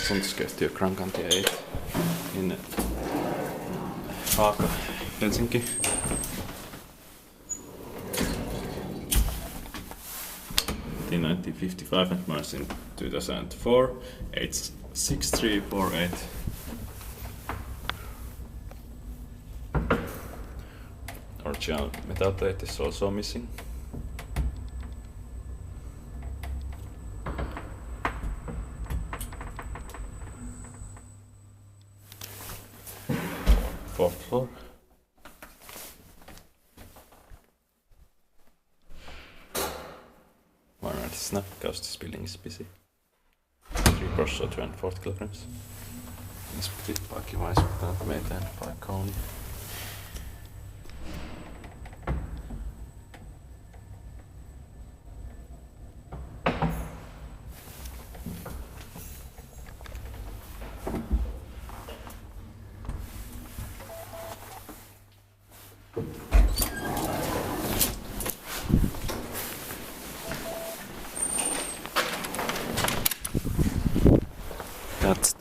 Sonst gehst du Krankantie 8 in Haaga, Helsinki. In 1955 and merged in 2004. 86348. Original metal plate is also missing. Fourth floor. Modernized snap because this building is busy. 3 brushes or 240 kilograms. Inspected parking-wise, but maintained by Kone. That's